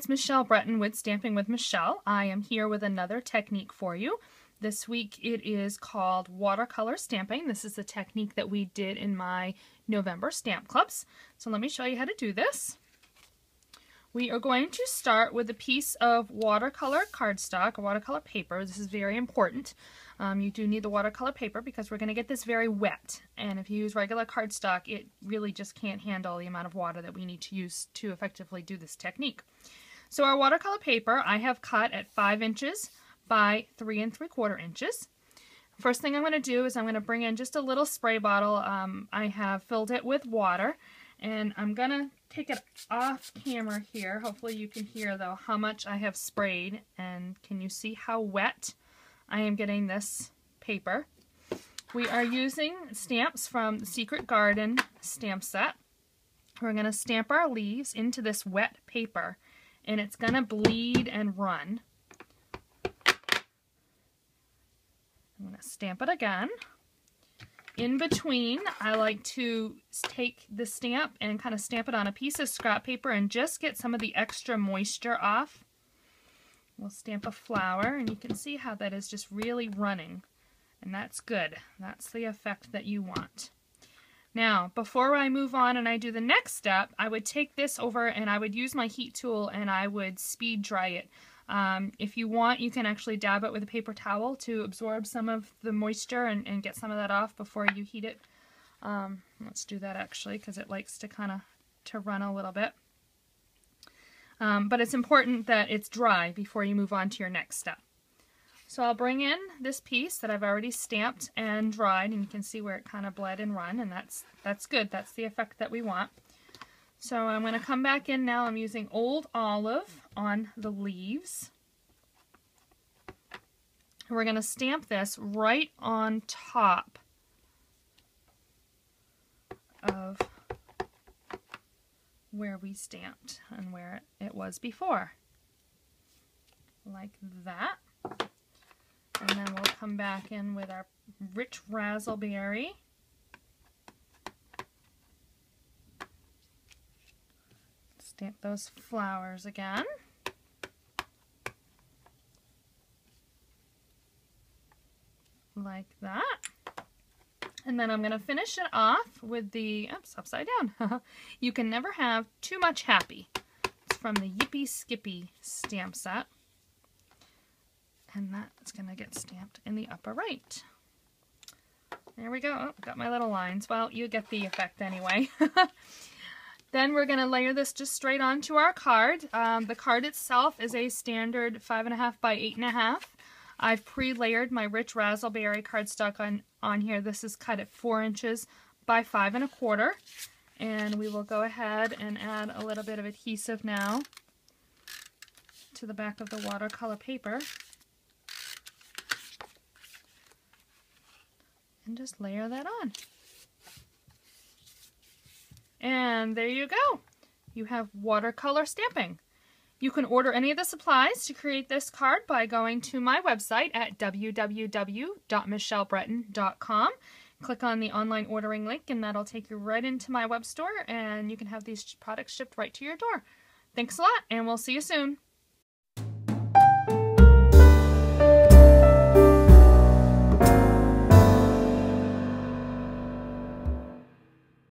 it's Michelle Breton with Stamping with Michelle. I am here with another technique for you. This week it is called watercolor stamping. This is the technique that we did in my November stamp clubs. So let me show you how to do this. We are going to start with a piece of watercolor cardstock, or watercolor paper. This is very important. You do need the watercolor paper because we're going to get this very wet. And if you use regular cardstock, it really just can't handle the amount of water that we need to use to effectively do this technique. So our watercolor paper I have cut at 5 inches by 3 3/4 inches. First thing I'm going to do is I'm going to bring in just a little spray bottle. I have filled it with water, and I'm going to take it off camera here. Hopefully you can hear though how much I have sprayed, and can you see how wet I am getting this paper. We are using stamps from the Secret Garden stamp set. We're going to stamp our leaves into this wet paper, and it's going to bleed and run. I'm going to stamp it again. In between, I like to take the stamp and kind of stamp it on a piece of scrap paper and just get some of the extra moisture off. We'll stamp a flower, and you can see how that is just really running, and that's good. That's the effect that you want. Now, before I move on and I do the next step, I would take this over and I would use my heat tool and I would speed dry it. If you want, you can actually dab it with a paper towel to absorb some of the moisture and get some of that off before you heat it. Let's do that actually, because it likes to kind of run a little bit. But it's important that it's dry before you move on to your next step. So I'll bring in this piece that I've already stamped and dried, and you can see where it kind of bled and run, and that's good. That's the effect that we want. So I'm going to come back in now. I'm using Old Olive on the leaves. We're going to stamp this right on top of where we stamped and where it was before. Like that. And then we'll come back in with our rich razzleberry. Stamp those flowers again. Like that. And then I'm going to finish it off with the, oops, upside down. You Can Never Have Too Much Happy. It's from the Yippee Skippy stamp set. And that's going to get stamped in the upper right. There we go. Oh, got my little lines. Well, you get the effect anyway. Then we're going to layer this just straight onto our card. The card itself is a standard 5.5 by 8.5. I've pre-layered my rich razzleberry cardstock on here. This is cut at 4 inches by 5 1/4. And we will go ahead and add a little bit of adhesive now to the back of the watercolor paper. And just layer that on. And there you go. You have watercolor stamping. You can order any of the supplies to create this card by going to my website at www.michellebreton.com. Click on the online ordering link, and that'll take you right into my web store, and you can have these products shipped right to your door. Thanks a lot, and we'll see you soon.